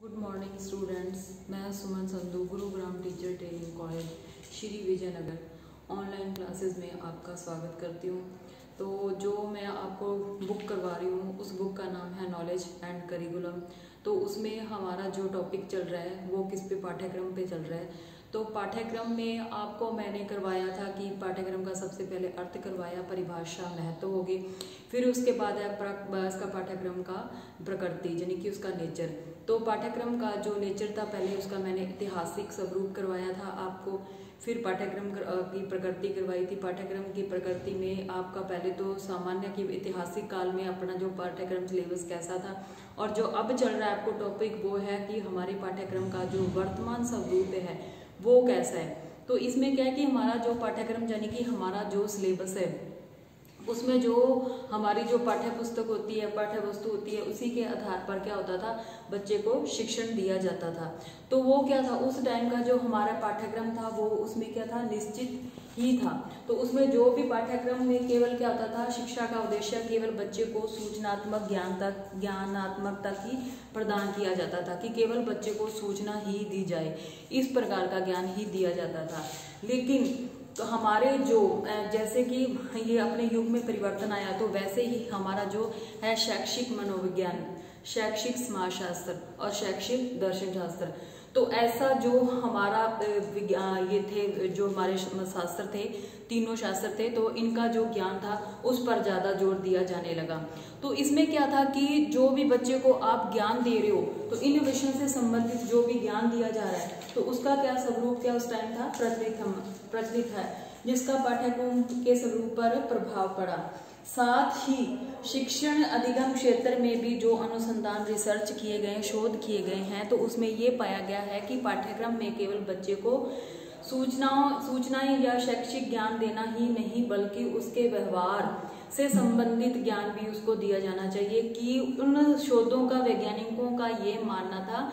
Good morning students, मैं Suman Sandhu Gurugram teacher training college Shri Vijaynagar online classes में आपका स्वागत करती हूँ। तो जो मैं आपको बुक करवा रही हूँ उस बुक का नाम है नॉलेज एंड करिकुलम। तो उसमें हमारा जो टॉपिक चल रहा है वो किस पे पाठ्यक्रम पे चल रहा है। तो पाठ्यक्रम में आपको मैंने करवाया था कि पाठ्यक्रम का सबसे पहले अर्थ करवाया, परिभाषा, महत्व होगी, फिर उसके बाद है इसका पाठ्यक्रम का प्रकृति यानी कि उसका नेचर। तो पाठ्यक्रम का जो नेचर था पहले उसका मैंने ऐतिहासिक स्वरूप करवाया था आपको, फिर पाठ्यक्रम की प्रकृति करवाई थी। पाठ्यक्रम की प्रकृति में आपका पहले तो सामान्य की ऐतिहासिक काल में अपना जो पाठ्यक्रम सिलेबस कैसा था, और जो अब चल रहा है आपको टॉपिक वो है कि हमारे पाठ्यक्रम का जो वर्तमान स्वरूप है वो कैसा है। तो इसमें क्या है कि हमारा जो पाठ्यक्रम यानी कि हमारा जो सिलेबस है उसमें जो हमारी जो पाठ्य पुस्तक होती है, पाठ्य वस्तु होती है, उसी के आधार पर क्या होता था, बच्चे को शिक्षण दिया जाता था। तो वो क्या था, उस टाइम का जो हमारा पाठ्यक्रम था वो उसमें क्या था, निश्चित ही था। तो उसमें जो भी पाठ्यक्रम में केवल क्या होता था, शिक्षा का उद्देश्य केवल बच्चे को सूचनात्मक ज्ञानात्मक तक ही प्रदान किया जाता था, कि केवल बच्चे को सूचना ही दी जाए, इस प्रकार का ज्ञान ही दिया जाता था। लेकिन तो हमारे जो जैसे कि ये अपने युग में परिवर्तन आया, तो वैसे ही हमारा जो है शैक्षिक मनोविज्ञान, शैक्षिक समाजशास्त्र और शैक्षिक दर्शन शास्त्र, तो ऐसा जो हमारा ये थे, जो हमारे शास्त्र थे, तीनों शास्त्र थे, तो इनका जो ज्ञान था उस पर ज्यादा जोर दिया जाने लगा। तो इसमें क्या था कि जो भी बच्चे को आप ज्ञान दे रहे हो तो इन विषयों से संबंधित जो भी ज्ञान दिया जा रहा है तो उसका क्या स्वरूप, क्या उस टाइम था, प्रचलित है, जिसका पाठ्यक्रम के स्वरूप पर प्रभाव पड़ा। साथ ही शिक्षण अधिगम क्षेत्र में भी जो अनुसंधान, रिसर्च किए गए, शोध किए गए हैं, तो उसमें ये पाया गया है कि पाठ्यक्रम में केवल बच्चे को सूचनाएं या शैक्षिक ज्ञान देना ही नहीं, बल्कि उसके व्यवहार से संबंधित ज्ञान भी उसको दिया जाना चाहिए। कि उन शोधों का, वैज्ञानिकों का ये मानना था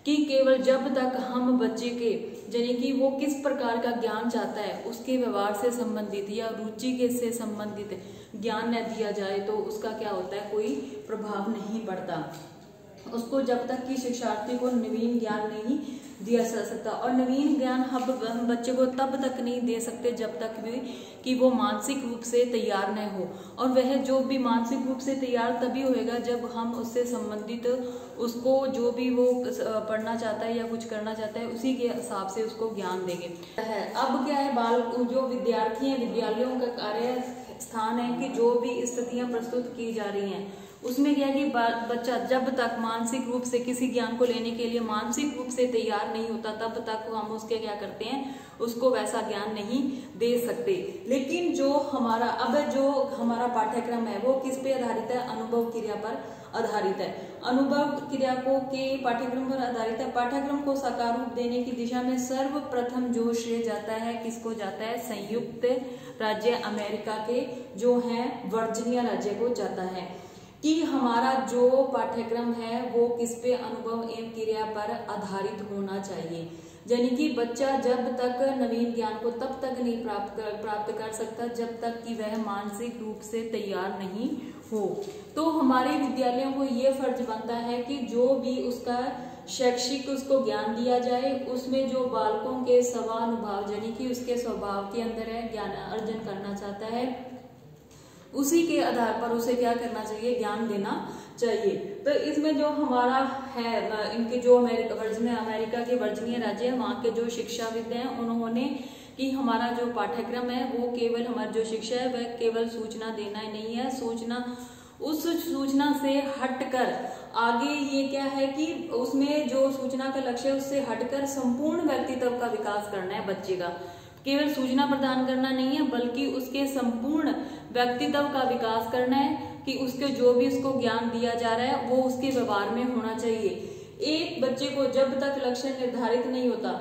कि केवल जब तक हम बच्चे के यानी कि वो किस प्रकार का ज्ञान चाहता है उसके व्यवहार से संबंधित या रुचि के से संबंधित ज्ञान न दिया जाए तो उसका क्या होता है, कोई प्रभाव नहीं पड़ता उसको, जब तक कि शिक्षार्थी को नवीन ज्ञान नहीं दिया जा सकता। और नवीन ज्ञान हम बच्चे को तब तक नहीं दे सकते जब तक भी कि वो मानसिक रूप से तैयार न हो, और वह जो भी मानसिक रूप से तैयार तभी होएगा जब हम उससे संबंधित उसको जो भी वो पढ़ना चाहता है या कुछ करना चाहता है उसी के हिसाब से उसको ज्ञान देंगे। अब क्या है, जो विद्यार्थी हैं, विद्यालयों का कार्य स्थान है कि जो भी स्थितियां प्रस्तुत की जा रही हैं उसमें क्या है कि बच्चा जब तक मानसिक रूप से किसी ज्ञान को लेने के लिए मानसिक रूप से तैयार नहीं होता तब तक हम उसके क्या करते हैं, उसको वैसा ज्ञान नहीं दे सकते। लेकिन जो हमारा पाठ्यक्रम है वो किस पे आधारित है, अनुभव क्रिया पर आधारित है। अनुभव क्रिया को के पाठ्यक्रम पर आधारित है। पाठ्यक्रम को साकार रूप देने की दिशा में सर्वप्रथम जो श्रेय जाता है, किसको जाता है, संयुक्त राज्य अमेरिका के जो है वर्जीनिया राज्य को जाता है, कि हमारा जो पाठ्यक्रम है वो किस पे, अनुभव एवं क्रिया पर आधारित होना चाहिए। यानी कि बच्चा जब तक नवीन ज्ञान को तब तक नहीं प्राप्त कर सकता जब तक कि वह मानसिक रूप से तैयार नहीं हो। तो हमारे विद्यालयों को ये फर्ज बनता है कि जो भी उसका शैक्षिक उसको ज्ञान दिया जाए उसमें जो बालकों के स्वानुभाव यानी कि उसके स्वभाव के अंदर है, ज्ञान अर्जन करना चाहता है, उसी के आधार पर उसे क्या करना चाहिए, ज्ञान देना चाहिए। तो इसमें जो हमारा है, इनके जो अमेरिका के वर्जीनिया राज्य है, वहाँ के जो शिक्षाविद हैं उन्होंने कि हमारा जो पाठ्यक्रम है वो केवल हमारी जो शिक्षा है वह केवल सूचना देना ही नहीं है, उस सूचना से हटकर आगे ये क्या है कि उसमें जो सूचना का लक्ष्य है उससे हटकर संपूर्ण व्यक्तित्व का विकास करना है बच्चे का। केवल सूचना प्रदान करना नहीं है बल्कि उसके संपूर्ण व्यक्तित्व का विकास करना है, कि उसके जो भी उसको ज्ञान दिया जा रहा है वो उसके व्यवहार में होना चाहिए। एक बच्चे को जब तक लक्ष्य निर्धारित नहीं होता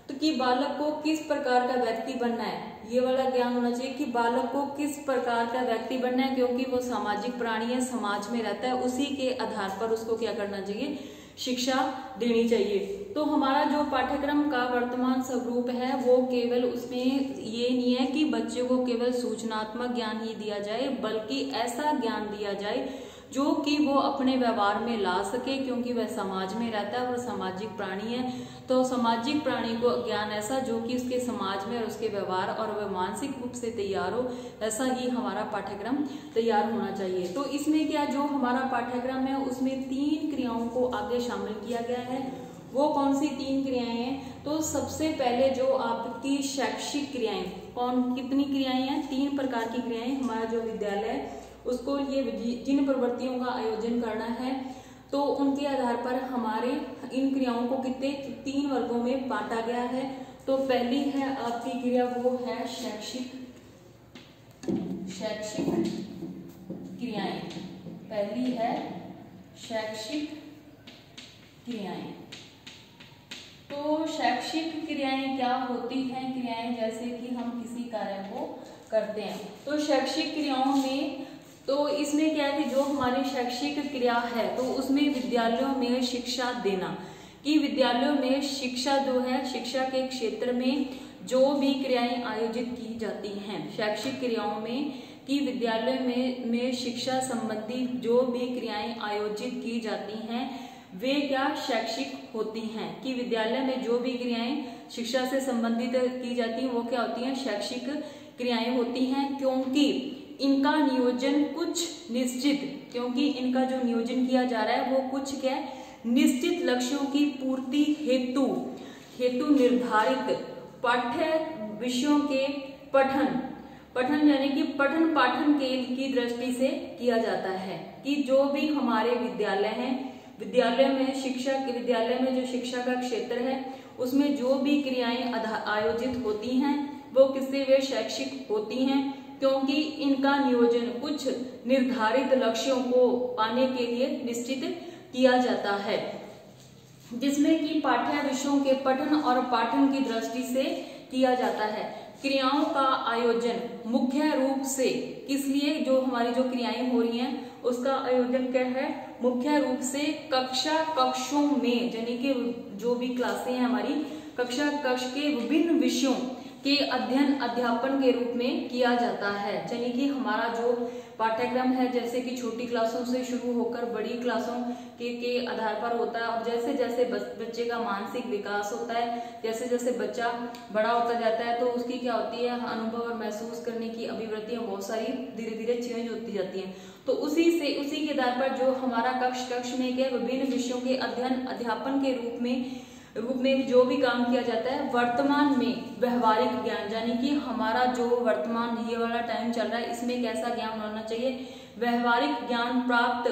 तो कि बालक को किस प्रकार का व्यक्ति बनना है, ये वाला ज्ञान होना चाहिए कि बालक को किस प्रकार का व्यक्ति बनना है, क्योंकि वो सामाजिक प्राणी है, समाज में रहता है, उसी के आधार पर उसको क्या करना चाहिए, शिक्षा देनी चाहिए। तो हमारा जो पाठ्यक्रम का वर्तमान स्वरूप है वो केवल उसमें ये नहीं है कि बच्चे को केवल सूचनात्मक ज्ञान ही दिया जाए, बल्कि ऐसा ज्ञान दिया जाए जो कि वो अपने व्यवहार में ला सके, क्योंकि वह समाज में रहता है, वह सामाजिक प्राणी है। तो सामाजिक प्राणी को ज्ञान ऐसा जो कि उसके समाज में और उसके व्यवहार और वह मानसिक रूप से तैयार हो, ऐसा ही हमारा पाठ्यक्रम तैयार होना चाहिए। तो इसमें क्या, जो हमारा पाठ्यक्रम है उसमें 3 क्रियाओं को आगे शामिल किया गया है। वो कौन सी 3 क्रियाएं हैं? तो सबसे पहले जो आपकी शैक्षिक क्रियाएं, कितनी क्रियाएं हैं? 3 प्रकार की क्रियाएं। हमारा जो विद्यालय है उसको ये जिन प्रवृत्तियों का आयोजन करना है, तो उनके आधार पर हमारे इन क्रियाओं को कितने 3 वर्गों में बांटा गया है। तो पहली है आपकी क्रिया, वो है शैक्षिक क्रियाएं। पहली है शैक्षिक क्रियाएं। तो शैक्षिक क्रियाएं क्या होती हैं? क्रियाएं जैसे कि हम किसी कार्य को करते हैं। तो शैक्षिक क्रियाओं में, तो इसमें क्या है कि जो हमारी शैक्षिक क्रिया है तो उसमें विद्यालयों में शिक्षा देना, कि विद्यालयों में शिक्षा जो है, शिक्षा के क्षेत्र में जो भी क्रियाएं आयोजित की जाती हैं शैक्षिक क्रियाओं में, कि विद्यालय में शिक्षा संबंधी जो भी क्रियाएं आयोजित की जाती हैं वे क्या शैक्षिक होती हैं। कि विद्यालय में जो भी क्रियाएं शिक्षा से संबंधित की जाती हैं वो क्या होती हैं? शैक्षिक क्रियाएं होती हैं, क्योंकि इनका नियोजन कुछ निश्चित, क्योंकि इनका जो नियोजन किया जा रहा है वो कुछ क्या है, निश्चित लक्ष्यों की पूर्ति हेतु निर्धारित पाठ्य विषयों के पठन यानी कि पठन पाठन की दृष्टि से किया जाता है। कि जो भी हमारे विद्यालय हैं, विद्यालय में जो शिक्षा का क्षेत्र है उसमें जो भी क्रियाएं आयोजित होती हैं वो किससे, वे शैक्षिक होती हैं, क्योंकि इनका नियोजन कुछ निर्धारित लक्ष्यों को पाने के लिए निश्चित किया जाता है, जिसमें कि पाठ्य विषयों के पठन और पाठन की दृष्टि से किया जाता है। क्रियाओं का आयोजन मुख्य रूप से किस लिए, जो हमारी जो क्रियाएं हो रही हैं उसका आयोजन क्या है, मुख्य रूप से कक्षों में, यानी कि जो भी क्लासें हैं हमारी कक्ष के विभिन्न विषयों के अध्ययन अध्यापन के रूप में किया जाता है। यानी कि हमारा जो पाठ्यक्रम है जैसे कि छोटी क्लासों से शुरू होकर बड़ी क्लासों के आधार पर होता है, और जैसे जैसे बच्चे का मानसिक विकास होता है, जैसे जैसे बच्चा बड़ा होता जाता है तो उसकी क्या होती है, अनुभव और महसूस करने की अभिवृत्तियां बहुत सारी धीरे धीरे चेंज होती जाती हैं। तो उसी के आधार पर जो हमारा कक्ष में क्या विभिन्न विषयों के अध्ययन अध्यापन के रूप में जो भी काम किया जाता है, वर्तमान में व्यवहारिक ज्ञान, यानी कि हमारा जो वर्तमान ये वाला टाइम चल रहा है इसमें कैसा ज्ञान होना चाहिए, व्यवहारिक ज्ञान प्राप्त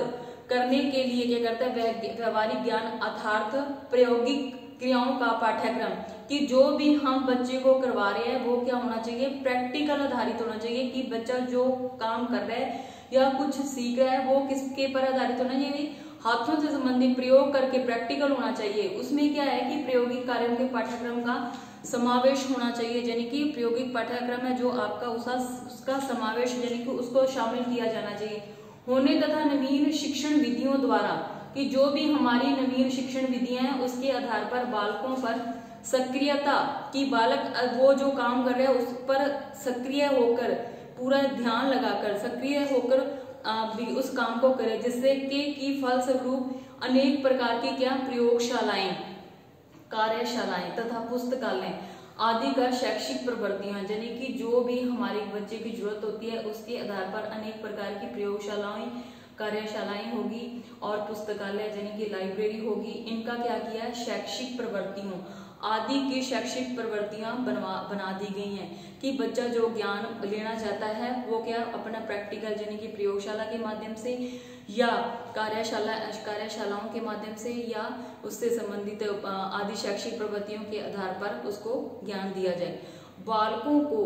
करने के लिए क्या करता है, व्यवहारिक ज्ञान अर्थात प्रायोगिक क्रियाओं का पाठ्यक्रम, कि जो भी हम बच्चे को करवा रहे हैं वो क्या होना चाहिए, प्रैक्टिकल आधारित होना चाहिए। कि बच्चा जो काम कर रहा है या कुछ सीख रहा है वो किसके पर आधारित होना चाहिए, हाथों से संबंधित प्रयोग करके प्रैक्टिकल होना चाहिए। उसमें क्या है कि प्रायोगिक कार्यों के पाठ्यक्रम का समावेश होना चाहिए, यानी कि प्रायोगिक पाठ्यक्रम है जो आपका उसका समावेश यानी कि उसको शामिल किया जाना चाहिए होने, तथा नवीन शिक्षण विधियों द्वारा, कि जो भी हमारी नवीन शिक्षण विधियां हैं उसके आधार पर बालकों पर सक्रियता, कि बालक वो जो काम कर रहे हैं उस पर सक्रिय होकर, पूरा ध्यान लगाकर सक्रिय होकर उस काम को करे, जिससे कि फलस्वरूप अनेक प्रकार की क्या प्रयोगशालाएं, कार्यशालाएं तथा पुस्तकालय आदि का शैक्षिक प्रवृत्तियां, यानी कि जो भी हमारे बच्चे की जरूरत होती है उसके आधार पर अनेक प्रकार की प्रयोगशालाएं कार्यशालाएं होगी और पुस्तकालय यानी कि लाइब्रेरी होगी। इनका क्या किया है, शैक्षिक प्रवृत्तियों आदि की शैक्षिक प्रवृत्तियां बना दी गई हैं, कि बच्चा जो ज्ञान लेना चाहता है वो क्या अपना प्रैक्टिकल यानी कि प्रयोगशाला के माध्यम से या कार्यशालाओं के माध्यम से या उससे संबंधित आदि शैक्षिक प्रवृत्तियों के आधार पर उसको ज्ञान दिया जाए। बालकों को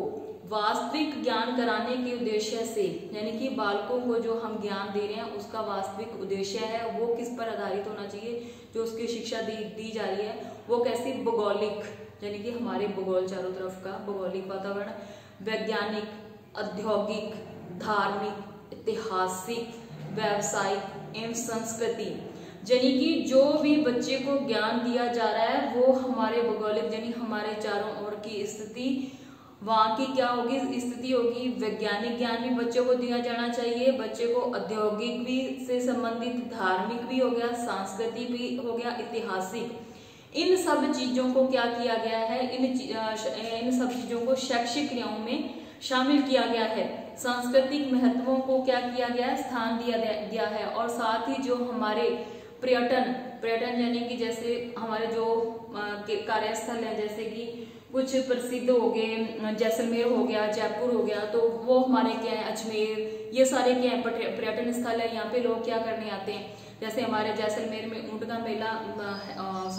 वास्तविक ज्ञान कराने के उद्देश्य से, यानी कि बालकों को जो हम ज्ञान दे रहे हैं उसका वास्तविक उद्देश्य है वो किस पर आधारित होना चाहिए, जो उसकी शिक्षा दी जा रही है वो कैसी, भौगोलिक, यानी कि हमारे भूगोल चारों तरफ का भौगोलिक वातावरण, वैज्ञानिक, औद्योगिक, धार्मिक, ऐतिहासिक, व्यावसायिक एवं संस्कृति, यानी कि जो भी बच्चे को ज्ञान दिया जा रहा है वो हमारे भौगोलिक यानी हमारे चारों ओर की स्थिति वहाँ की क्या होगी स्थिति होगी। वैज्ञानिक ज्ञान भी बच्चों को दिया जाना चाहिए, बच्चे को औद्योगिक भी से संबंधित, धार्मिक भी हो गया, सांस्कृतिक भी हो गया, ऐतिहासिक, इन सब चीजों को क्या किया गया है, इन सब चीजों को शैक्षिक क्रियाओं में शामिल किया गया है। सांस्कृतिक महत्वों को क्या किया गया है, स्थान दिया है। और साथ ही जो हमारे पर्यटन यानी कि जैसे हमारे जो कार्यस्थल है, जैसे कि कुछ प्रसिद्ध हो गए, जैसलमेर हो गया, जयपुर हो गया, तो वो हमारे क्या है, अजमेर, ये सारे क्या है पर्यटन स्थल है। यहाँ पे लोग क्या करने आते हैं, जैसे हमारे जैसलमेर में ऊंट का मेला,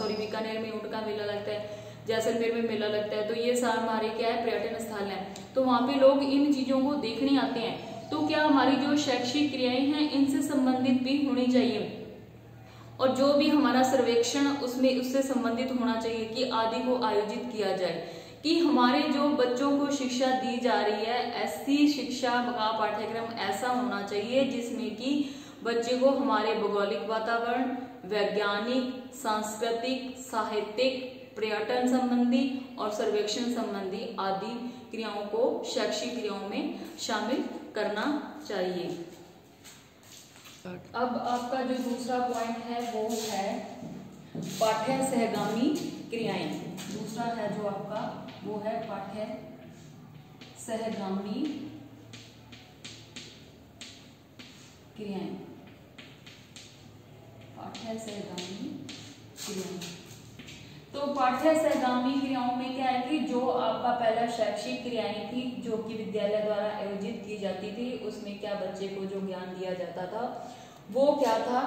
बीकानेर में ऊंट का मेला लगता है, जैसलमेर में मेला लगता है, तो ये सारे हमारे क्या है पर्यटन स्थल है। तो वहाँ पे लोग इन चीजों को देखने आते हैं। तो क्या हमारी जो शैक्षिक क्रियाएं हैं इनसे संबंधित भी होनी चाहिए, और जो भी हमारा सर्वेक्षण उसमें उससे संबंधित होना चाहिए कि आदि को आयोजित किया जाए, कि हमारे जो बच्चों को शिक्षा दी जा रही है ऐसी शिक्षा का पाठ्यक्रम ऐसा होना चाहिए जिसमें कि बच्चे को हमारे भौगोलिक वातावरण, वैज्ञानिक, सांस्कृतिक, साहित्यिक, पर्यटन संबंधी और सर्वेक्षण संबंधी आदि क्रियाओं को शैक्षिक क्रियाओं में शामिल करना चाहिए। अब आपका जो दूसरा पॉइंट है वो है पाठ्य सहगामी क्रियाएं। दूसरा है जो आपका वो है पाठ्य सहगामी क्रियाएं। पाठ्य सहगामी क्रियाएं, तो पाठ्य सहगामी क्रियाओं में क्या है कि जो आपका पहला शैक्षिक क्रियाएं थी जो कि विद्यालय द्वारा आयोजित की जाती थी, उसमें क्या बच्चे को जो ज्ञान दिया जाता था वो क्या था,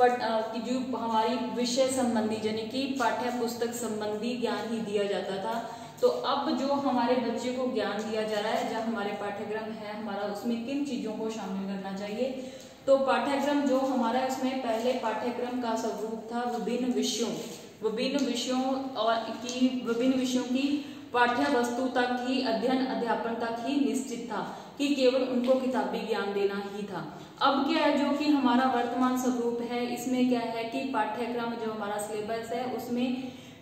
कि जो हमारी विषय संबंधी यानी कि पाठ्य पुस्तक संबंधी ज्ञान ही दिया जाता था। तो अब जो हमारे बच्चे को ज्ञान दिया जा रहा है, जब हमारे पाठ्यक्रम है हमारा, उसमें किन चीजों को शामिल करना चाहिए। तो पाठ्यक्रम जो हमारा है उसमें पहले पाठ्यक्रम का स्वरूप था विभिन्न विषयों की पाठ्य वस्तु तक ही अध्ययन अध्यापन तक ही निश्चित था, कि केवल उनको किताबी ज्ञान देना ही था। अब क्या है, जो कि हमारा वर्तमान स्वरूप है, इसमें क्या है कि पाठ्यक्रम जो हमारा सिलेबस है उसमें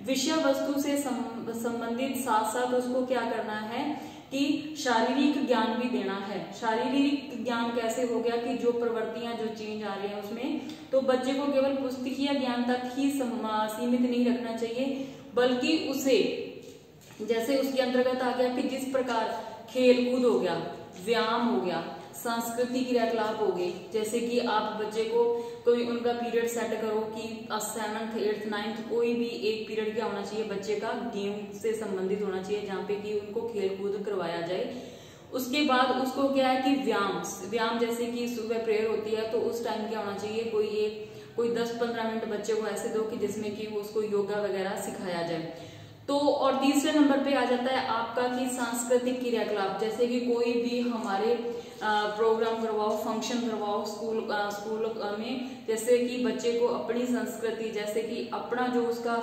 विषय वस्तु से संबंधित साथ साथ उसको क्या करना है कि शारीरिक ज्ञान भी देना है। शारीरिक ज्ञान कैसे हो गया कि जो प्रवृत्तियां जो चेंज आ रही है उसमें, तो बच्चे को केवल पुस्तकीय ज्ञान तक ही सीमित नहीं रखना चाहिए, बल्कि उसे जैसे उसके अंतर्गत आ गया कि जिस प्रकार खेल कूद हो गया, व्यायाम हो गया, सांस्कृतिक क्रियाकलाप हो गए, जैसे कि आप बच्चे को कोई उनका पीरियड सेट करो कि 7th 8th 9th कोई भी एक पीरियड क्या होना चाहिए बच्चे का गेम से संबंधित होना चाहिए, जहाँ पे कि उनको खेल कूद करवाया जाए। उसके बाद उसको क्या है कि व्यायाम जैसे कि सुबह प्रेयर होती है तो उस टाइम क्या होना चाहिए, कोई 10-15 मिनट बच्चे को ऐसे दो कि जिसमें कि उसको योगा वगैरह सिखाया जाए। तो और तीसरे नंबर पे आ जाता है आपका कि सांस्कृतिक क्रियाकलाप, जैसे कि कोई भी हमारे प्रोग्राम करवाओ, फंक्शन करवाओ स्कूल में, जैसे कि बच्चे को अपनी संस्कृति, जैसे कि अपना जो उसका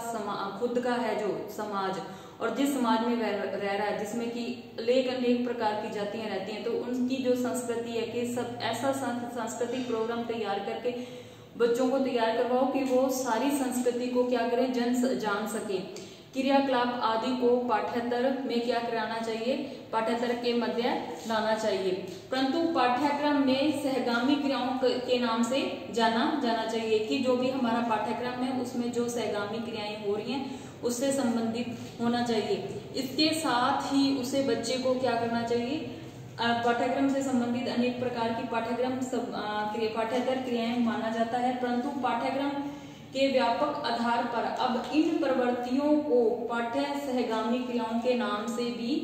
खुद का है जो समाज, और जिस समाज में रह रहा है जिसमें कि अनेक प्रकार की जातियां रहती हैं, तो उनकी जो संस्कृति है कि सब ऐसा सांस्कृतिक प्रोग्राम तैयार करके बच्चों को तैयार करवाओ कि वो सारी संस्कृति को क्या करें, जान सके। क्रियाकलाप आदि को पाठ्येतर में क्या कराना चाहिए, पाठ्येतर के मध्य लाना चाहिए, परंतु पाठ्यक्रम में सहगामी क्रियाओं के नाम से जाना चाहिए, कि जो भी हमारा पाठ्यक्रम है उसमें जो सहगामी क्रियाएं हो रही हैं उससे संबंधित होना चाहिए। इसके साथ ही उसे बच्चे को क्या करना चाहिए, पाठ्यक्रम से संबंधित अनेक प्रकार की पाठ्येतर क्रियाएं माना जाता है, परंतु पाठ्यक्रम के व्यापक आधार पर अब इन प्रवृत्तियों को पाठ्य सहगामी क्रियाओं के नाम से भी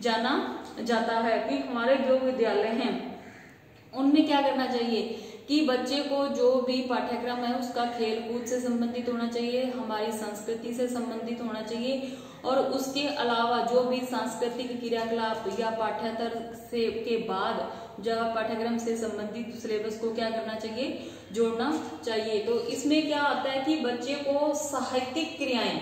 जाना जाता है। कि हमारे जो विद्यालय हैं उनमें क्या करना चाहिए कि बच्चे को जो भी पाठ्यक्रम है उसका खेल कूद से संबंधित होना चाहिए, हमारी संस्कृति से संबंधित होना चाहिए, और उसके अलावा जो भी सांस्कृतिक क्रियाकलाप या पाठ्येतर से के बाद जब पाठ्यक्रम से संबंधित सिलेबस को क्या करना चाहिए, जोड़ना चाहिए। तो इसमें क्या आता है कि बच्चे को साहित्यिक क्रियाएं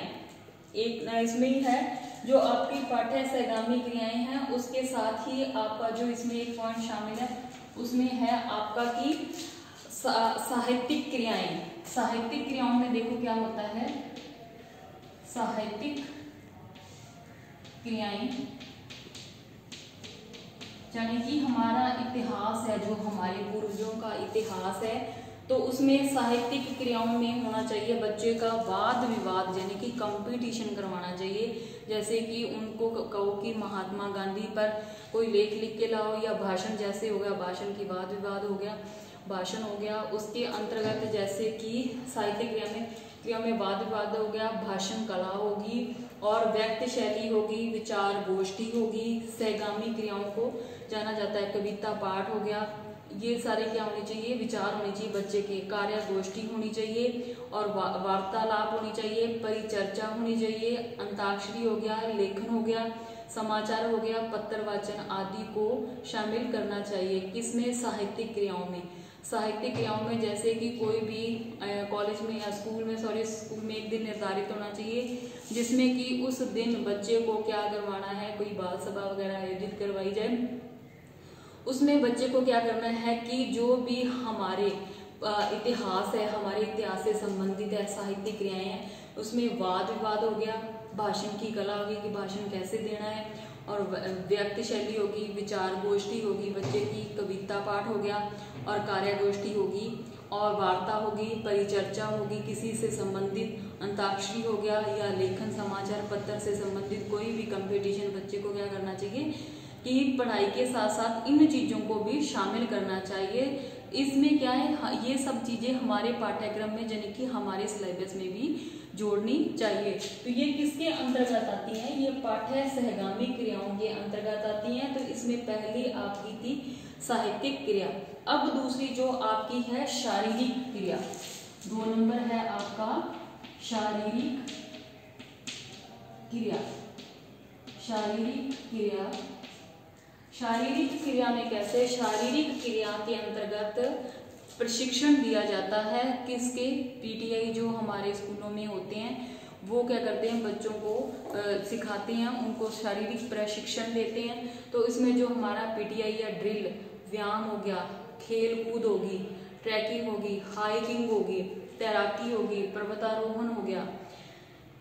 एक इसमें ही है, जो आपकी पाठ्य सहगामी क्रियाएं हैं, उसके साथ ही आपका जो इसमें एक पॉइंट शामिल है उसमें है आपका कि साहित्यिक क्रियाएं। साहित्यिक क्रियाओं में देखो क्या होता है, साहित्यिक क्रियाएं यानी कि हमारा इतिहास है, जो हमारे पूर्वजों का इतिहास है, तो उसमें साहित्यिक क्रियाओं में होना चाहिए बच्चे का वाद विवाद, यानी कि कंपटीशन करवाना चाहिए। जैसे कि उनको कहो कि महात्मा गांधी पर कोई लेख लिख के लाओ, या भाषण जैसे हो गया, भाषण की वाद विवाद हो गया, भाषण हो गया। उसके अंतर्गत जैसे कि साहित्यिक क्रिया में वाद विवाद हो गया, भाषण कला होगी, और व्यक्ति शैली होगी, विचार गोष्ठी होगी, सहगामी क्रियाओं को जाना जाता है, कविता पाठ हो गया। ये सारे क्या होने चाहिए, विचार होने चाहिए बच्चे के, कार्य गोष्ठी होनी चाहिए, और वार्तालाप होनी चाहिए, परिचर्चा होनी चाहिए, अंताक्षरी हो गया, लेखन हो गया, समाचार हो गया, पत्र वाचन आदि को शामिल करना चाहिए। किसमें, साहित्यिक क्रियाओं में। साहित्यिक क्रियाओं में जैसे कि कोई भी कॉलेज में या स्कूल में एक दिन निर्धारित होना चाहिए, जिसमें कि उस दिन बच्चे को क्या करवाना है, कोई बाल सभा वगैरह आयोजित करवाई जाए। उसमें बच्चे को क्या करना है कि जो भी हमारे इतिहास है, हमारे इतिहास से संबंधित है, साहित्यिक क्रियाएं हैं, उसमें वाद विवाद हो गया, भाषण की कला होगी कि भाषण कैसे देना है, और व्यक्ति शैली होगी, विचार गोष्ठी होगी बच्चे की, कविता पाठ हो गया, और कार्य गोष्ठी होगी, और वार्ता होगी, परिचर्चा होगी किसी से संबंधित, अंताक्षरी हो गया, या लेखन समाचार पत्र से संबंधित कोई भी कंपटीशन बच्चे को क्या करना चाहिए कि पढ़ाई के साथ साथ इन चीजों को भी शामिल करना चाहिए। इसमें क्या है, ये सब चीजें हमारे पाठ्यक्रम में यानी कि हमारे सिलेबस में भी जोड़नी चाहिए। तो ये किसके अंतर्गत आती है, ये पाठ्य सहगामी क्रियाओं के अंतर्गत आती हैं। तो इसमें पहली आपकी थी साहित्यिक क्रिया। अब दूसरी जो आपकी है शारीरिक क्रिया, 2 नंबर है आपका शारीरिक क्रिया। शारीरिक क्रिया, शारीरिक क्रिया में कैसे, शारीरिक क्रिया के अंतर्गत प्रशिक्षण दिया जाता है किसके, पीटीआई जो हमारे स्कूलों में होते हैं वो क्या करते हैं, बच्चों को सिखाते हैं, उनको शारीरिक प्रशिक्षण देते हैं। तो इसमें जो हमारा पीटीआई या ड्रिल, व्यायाम हो गया, खेल कूद होगी, ट्रैकिंग होगी, हाइकिंग होगी, तैराकी होगी, पर्वतारोहण हो गया,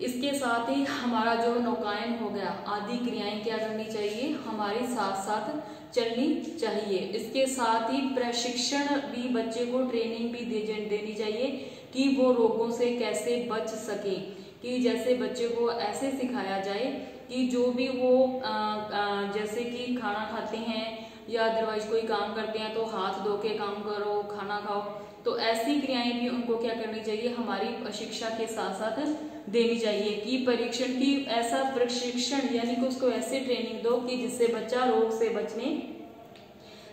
इसके साथ ही हमारा जो नौकायन हो गया आदि क्रियाएं क्या करनी चाहिए, हमारे साथ साथ चलनी चाहिए। इसके साथ ही प्रशिक्षण भी, बच्चे को ट्रेनिंग भी देनी चाहिए कि वो रोगों से कैसे बच सके, कि जैसे बच्चे को ऐसे सिखाया जाए कि जो भी वो जैसे कि खाना खाते हैं या अदरवाइज कोई काम करते हैं तो हाथ धो के काम करो, खाना खाओ, तो ऐसी क्रियाएं भी उनको क्या करनी चाहिए, हमारी शिक्षा के साथ साथ देनी चाहिए। कि परीक्षण की ऐसा प्रशिक्षण यानी कि उसको ऐसे ट्रेनिंग दो कि जिससे बच्चा रोग से बचने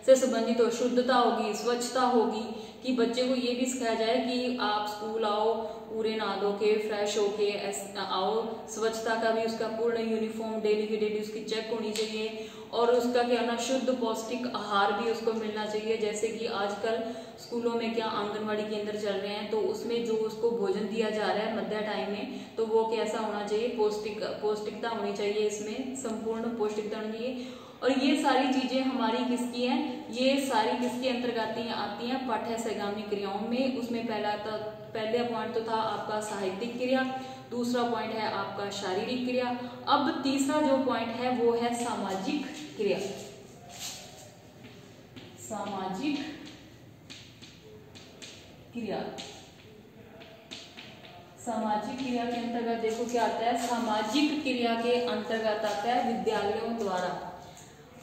से संबंधित हो, शुद्धता होगी, स्वच्छता होगी, कि बच्चे को ये भी सिखाया जाए कि आप स्कूल आओ पूरे नहा धो के फ्रेश होके आओ, स्वच्छता का भी उसका पूर्ण यूनिफॉर्म डेली की डेली उसकी चेक होनी चाहिए, और उसका क्या ना शुद्ध पौष्टिक आहार भी उसको मिलना चाहिए। जैसे कि आजकल स्कूलों में क्या आंगनवाड़ी केंद्र चल रहे हैं, तो उसमें जो उसको भोजन दिया जा रहा है मध्य टाइम में, तो वो कैसा होना चाहिए, पौष्टिकता होनी चाहिए, इसमें संपूर्ण पौष्टिकता होनी चाहिए। और ये सारी चीजें हमारी किसकी हैं, ये सारी किसके अंतर्गत आती हैं, पाठ्य सहगामी क्रियाओं में। उसमें पहला पॉइंट तो था आपका साहित्यिक क्रिया, दूसरा पॉइंट है आपका शारीरिक क्रिया। अब तीसरा जो पॉइंट है वो है सामाजिक क्रिया। सामाजिक क्रिया, सामाजिक क्रिया के अंतर्गत देखो क्या आता है, सामाजिक क्रिया के अंतर्गत आता है विद्यालयों द्वारा,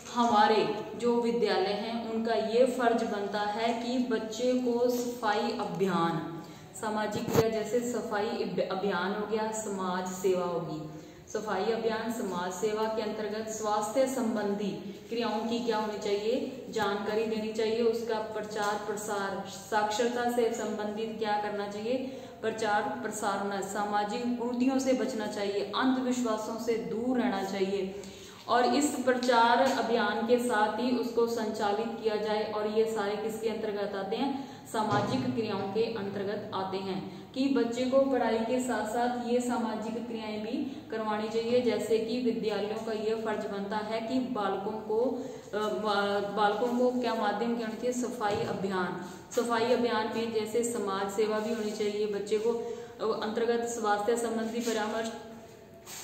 हमारे जो विद्यालय हैं उनका ये फर्ज बनता है कि बच्चे को सफाई अभियान, सामाजिक क्रिया जैसे सफाई अभियान हो गया, समाज सेवा होगी, सफाई अभियान समाज सेवा के अंतर्गत स्वास्थ्य संबंधी क्रियाओं की क्या होनी चाहिए, जानकारी देनी चाहिए, उसका प्रचार प्रसार, साक्षरता से संबंधित क्या करना चाहिए, प्रचार प्रसार होना, सामाजिक कुरीतियों से बचना चाहिए, अंधविश्वासों से दूर रहना चाहिए, और इस प्रचार अभियान के साथ ही उसको संचालित किया जाए। और ये सारे किसके अंतर्गत आते हैं, सामाजिक क्रियाओं के अंतर्गत आते हैं। कि बच्चे को पढ़ाई के साथ साथ ये सामाजिक क्रियाएं भी करवानी चाहिए। जैसे कि विद्यालयों का ये फर्ज बनता है कि बालकों को क्या माध्यम क्या होना चाहिए, सफाई अभियान, सफाई अभियान में जैसे समाज सेवा भी होनी चाहिए, बच्चे को अंतर्गत स्वास्थ्य संबंधी परामर्श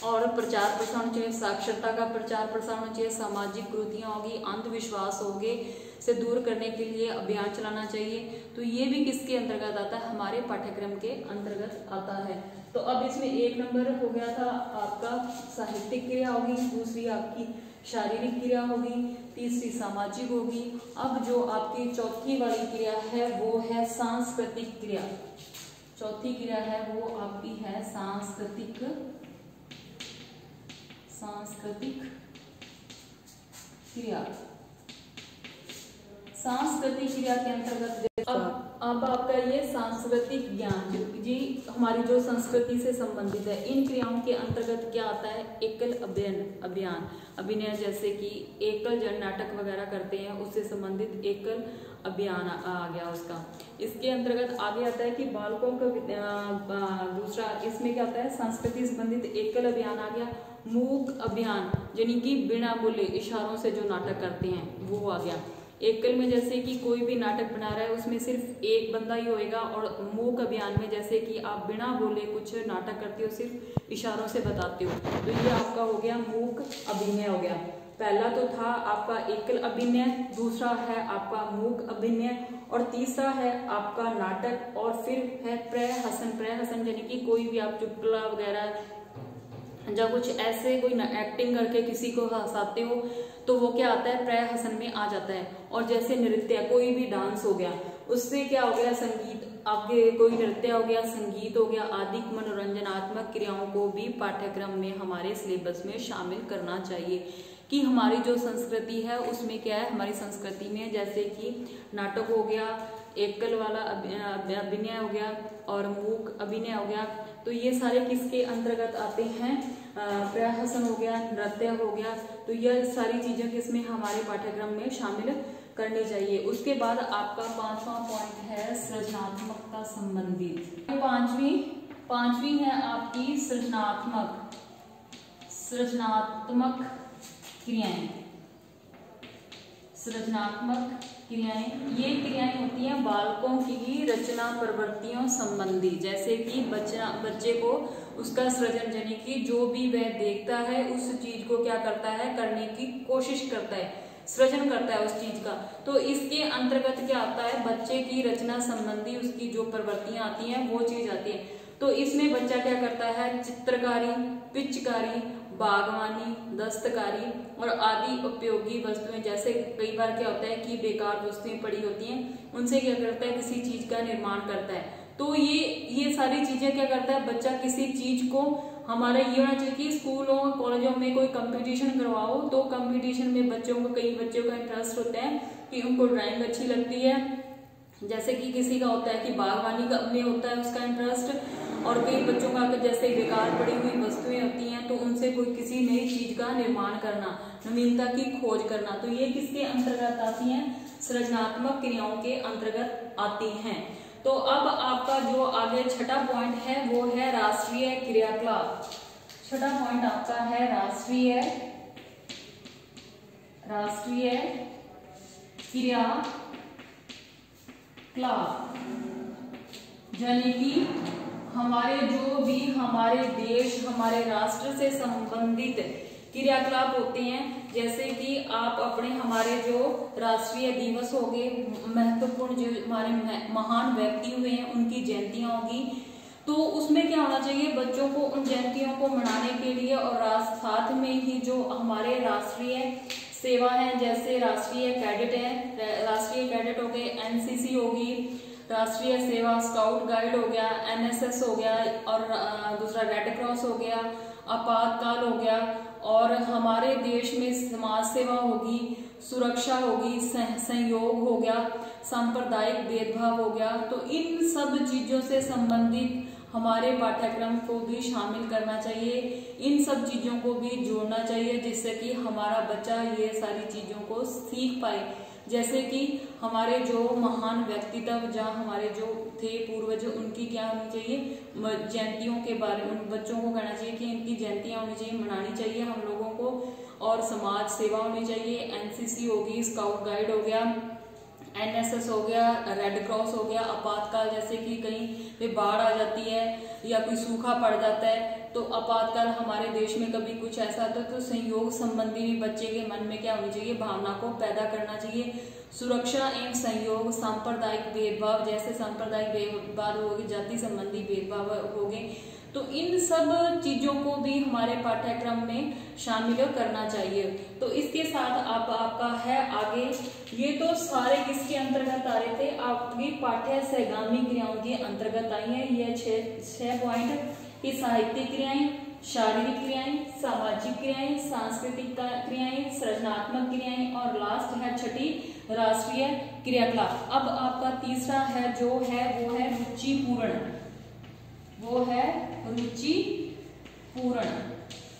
और प्रचार प्रसार होना चाहिए, साक्षरता का प्रचार प्रसार होना चाहिए, सामाजिक कुरीतियां होगी, अंधविश्वास होंगे से दूर करने के लिए अभियान चलाना चाहिए। तो ये भी किसके अंतर्गत आता है, हमारे पाठ्यक्रम के अंतर्गत आता है। तो अब इसमें 1 नंबर हो गया था आपका साहित्यिक क्रिया होगी, दूसरी आपकी शारीरिक क्रिया होगी, तीसरी सामाजिक होगी। अब जो आपकी चौथी वाली क्रिया है वो है सांस्कृतिक क्रिया। चौथी क्रिया है वो आपकी है सांस्कृतिक क्रिया। सांस्कृतिक क्रिया के अंतर्गत अब आपका ये सांस्कृतिक ज्ञान जी हमारी जो संस्कृति से संबंधित है, इन क्रियाओं के अंतर्गत क्या आता है, एकल अभिनय जैसे कि एकल जन नाटक वगैरह करते हैं उससे संबंधित एकल अभियान आ गया उसका। इसके अंतर्गत आगे आता है कि बालकों का दूसरा इसमें क्या आता है, संस्कृति संबंधित एकल अभियान आ गया। मूक अभियान यानी कि बिना बोले इशारों से जो नाटक करते हैं वो आ गया। एकल में जैसे कि कोई भी नाटक बना रहा है उसमें सिर्फ एक बंदा ही होएगा, और मूक अभियान में जैसे कि आप बिना बोले कुछ नाटक करते हो, सिर्फ इशारों से बताते हो। तो ये आपका हो गया मूक अभिनय हो गया। पहला तो था आपका एकल अभिनय, दूसरा है आपका मूक अभिनय, और तीसरा है आपका नाटक, और फिर है प्रहसन यानी कि कोई भी आप चुटकुला वगैरह जब कुछ ऐसे कोई एक्टिंग करके किसी को हंसाते हो तो वो क्या आता है, प्रहसन में आ जाता है। और जैसे नृत्य, कोई भी डांस हो गया, उससे क्या हो गया, संगीत, आपके कोई नृत्य हो गया, संगीत हो गया, आदि मनोरंजनात्मक क्रियाओं को भी पाठ्यक्रम में हमारे सिलेबस में शामिल करना चाहिए कि हमारी जो संस्कृति है उसमें क्या है, हमारी संस्कृति में जैसे कि नाटक हो गया, एकल वाला अभिनय हो गया और मूक अभिनय हो गया। तो ये सारे किसके अंतर्गत आते हैं, प्रहसन हो गया, नृत्य हो गया। तो यह सारी चीजें किसमें हमारे पाठ्यक्रम में शामिल करनी चाहिए। उसके बाद आपका 5वां पॉइंट है सृजनात्मकता संबंधित। पांचवी है आपकी सृजनात्मक क्रियाएं। ये क्रियाएं होती हैं बालकों की रचना प्रवृत्तियों संबंधी, जैसे कि बच्चे को उसका सृजन यानी कि जो भी वह देखता है उस चीज को क्या करता है, करने की कोशिश करता है, सृजन करता है उस चीज का। तो इसके अंतर्गत क्या आता है, बच्चे की रचना संबंधी उसकी जो प्रवृत्तियां आती हैं वो चीज आती है। तो इसमें बच्चा क्या करता है, चित्रकारी, पिचकारी, बागवानी, दस्तकारी और आदि उपयोगी वस्तुएं, जैसे कई बार क्या होता है कि बेकार वस्तुएं पड़ी होती हैं उनसे क्या करता है, किसी चीज का निर्माण करता है। तो ये सारी चीजें क्या करता है, बच्चा किसी चीज को, हमारा ये होना चाहिए कि स्कूलों कॉलेजों में कोई कंपटीशन करवाओ तो कंपटीशन में कई बच्चों का इंटरेस्ट होता है कि उनको ड्राइंग अच्छी लगती है, जैसे कि किसी का होता है कि बागवानी का में होता है उसका इंटरेस्ट, और कई बच्चों का जैसे बेकार पड़ी हुई वस्तुएं होती हैं तो उनसे कोई किसी नई चीज का निर्माण करना, नवीनता की खोज करना। तो ये किसके अंतर्गत आती हैं, सृजनात्मक क्रियाओं के अंतर्गत आती हैं। तो अब आपका जो आगे छठा पॉइंट है वो है राष्ट्रीय क्रियाकलाप। छठा पॉइंट आपका है राष्ट्रीय क्रियाकलाप, यानी कि हमारे देश, हमारे राष्ट्र से संबंधित क्रियाकलाप होते हैं। जैसे कि आप हमारे जो राष्ट्रीय दिवस हो गए, महत्वपूर्ण जो हमारे महान व्यक्ति हुए हैं उनकी जयंतियां होगी, तो उसमें क्या होना चाहिए, बच्चों को उन जयंतियों को मनाने के लिए और साथ में ही जो हमारे राष्ट्रीय सेवा है, जैसे राष्ट्रीय कैडेट हो गए, एनसीसी होगी, राष्ट्रीय सेवा, स्काउट गाइड हो गया, एनएसएस हो गया, और दूसरा रेड क्रॉस हो गया, आपातकाल हो गया, और हमारे देश में समाज सेवा होगी, सुरक्षा होगी, संयोग हो गया, सांप्रदायिक भेदभाव हो गया। तो इन सब चीजों से संबंधित हमारे पाठ्यक्रम को भी शामिल करना चाहिए, इन सब चीजों को भी जोड़ना चाहिए, जिससे कि हमारा बच्चा ये सारी चीजों को सीख पाए। जैसे कि हमारे जो महान व्यक्तित्व, जहाँ हमारे जो थे पूर्वज, उनकी क्या होनी चाहिए, जयंतियों के बारे में उन बच्चों को कहना चाहिए कि इनकी जयंतियां होनी चाहिए, मनानी चाहिए हम लोगों को, और समाज सेवा होनी चाहिए, एनसीसी होगी, स्काउट गाइड हो गया, NSS हो गया, रेड क्रॉस हो गया। आपातकाल जैसे कि कहीं पे बाढ़ आ जाती है या कोई सूखा पड़ जाता है, तो आपातकाल हमारे देश में कभी कुछ ऐसा आता है तो सहयोग संबंधी भी बच्चे के मन में क्या होनी चाहिए, भावना को पैदा करना चाहिए। सुरक्षा एवं सहयोग, सांप्रदायिक भेदभाव, जैसे सांप्रदायिक भेदभाव हो गए, जाति संबंधी भेदभाव हो गए, तो इन सब चीजों को भी हमारे पाठ्यक्रम में शामिल करना चाहिए। तो इसके साथ आपका है आगे, ये तो सारे किसके अंतर्गत आ रहे थे, आपकी पाठ्य सहगामी क्रियाओं के अंतर्गत आई है। ये छह पॉइंट की साहित्यिक क्रियाएं, शारीरिक क्रियाएं, सामाजिक क्रियाएं, सांस्कृतिक क्रियाएं, सृजनात्मक क्रियाएं और लास्ट है छठी राष्ट्रीय क्रियाकलाप। अब आपका तीसरा है जो है वो है रुचिपूर्ण, वो है रुचिपूर्ण,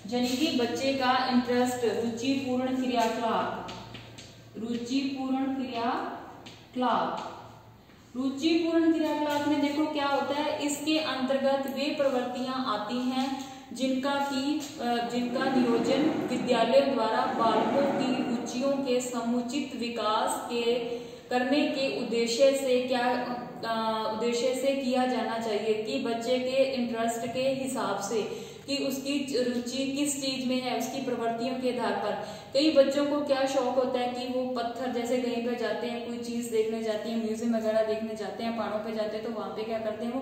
यानी कि बच्चे का इंटरेस्ट, रुचिपूर्ण क्रियाकलाप, रुचिपूर्ण क्रियाकलाप। रुचिपूर्ण क्रियाकलाप में देखो क्या होता है, इसके अंतर्गत वे प्रवृत्तियां आती हैं जिनका नियोजन विद्यालय द्वारा बालकों की रुचियों के समुचित विकास के करने के उद्देश्य से किया जाना चाहिए, कि बच्चे के इंटरेस्ट के हिसाब से, कि उसकी रुचि किस चीज में है, उसकी प्रवृत्तियों के आधार पर। कई बच्चों को क्या शौक होता है कि वो पत्थर, जैसे कहीं पे जाते हैं, कोई चीज देखने जाते हैं, म्यूजियम वगैरह देखने जाते हैं, पहाड़ों पे जाते हैं, तो वहां पे क्या करते हैं, वो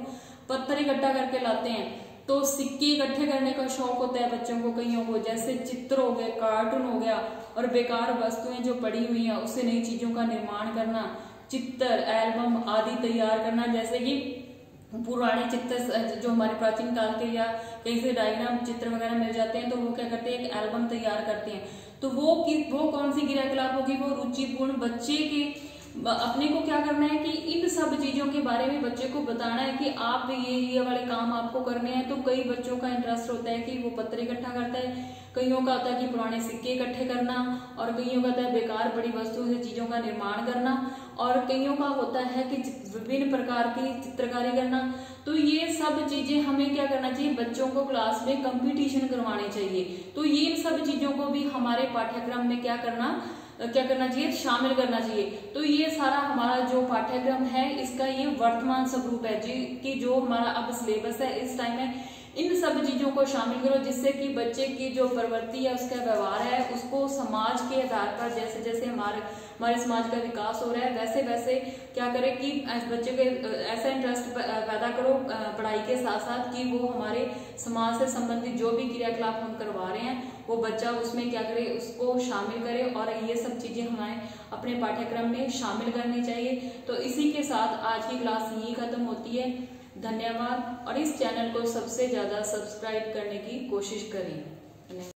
पत्थर इकट्ठा करके लाते हैं। तो सिक्के इकट्ठे करने का शौक होता है बच्चों को, कईयों को, जैसे चित्र हो गए, कार्टून हो गया, और बेकार वस्तुएं जो पड़ी हुई हैं उससे नई चीजों का निर्माण करना, चित्र, एल्बम आदि तैयार करना। जैसे कि पुराने चित्र जो हमारे प्राचीन काल के या कहीं से डायग्राम चित्र वगैरह मिल जाते हैं, तो वो क्या करते हैं, एक एल्बम तैयार करते हैं। तो वो कौन सी क्रियाकलाप होगी, वो रुचिपूर्ण। बच्चे के अपने को क्या करना है कि इन सब चीजों के बारे में बच्चे को बताना है कि आप ये वाले काम आपको करने हैं। तो कई बच्चों का इंटरेस्ट होता है कि वो पत्थर इकट्ठा करता है, कईयों का होता है कि पुराने सिक्के इकट्ठे करना, और कईयों का होता है बेकार बड़ी वस्तुओं से चीजों का निर्माण करना, और कईयों का होता है कि विभिन्न प्रकार की चित्रकारी करना। तो ये सब चीजें हमें क्या करना चाहिए, बच्चों को क्लास में कंपटीशन करवाने चाहिए। तो ये सब चीजों को भी हमारे पाठ्यक्रम में क्या करना चाहिए, शामिल करना चाहिए। तो ये सारा हमारा जो पाठ्यक्रम है इसका ये वर्तमान स्वरूप है जी, कि जो हमारा अब सिलेबस है इस टाइम में, इन सब चीजों को शामिल करो, जिससे कि बच्चे की जो प्रवृत्ति है, उसका व्यवहार है, उसको समाज के आधार पर, जैसे जैसे हमारे समाज का विकास हो रहा है, वैसे वैसे क्या करें कि बच्चे के ऐसा इंटरेस्ट पैदा करो पढ़ाई के साथ साथ, कि वो हमारे समाज से संबंधित जो भी क्रियाकलाप हम करवा रहे हैं वो बच्चा उसमें क्या करे, उसको शामिल करे, और ये सब चीजें हमारे अपने पाठ्यक्रम में शामिल करनी चाहिए। तो इसी के साथ आज की क्लास यही खत्म होती है। धन्यवाद, और इस चैनल को सबसे ज्यादा सब्सक्राइब करने की कोशिश करें।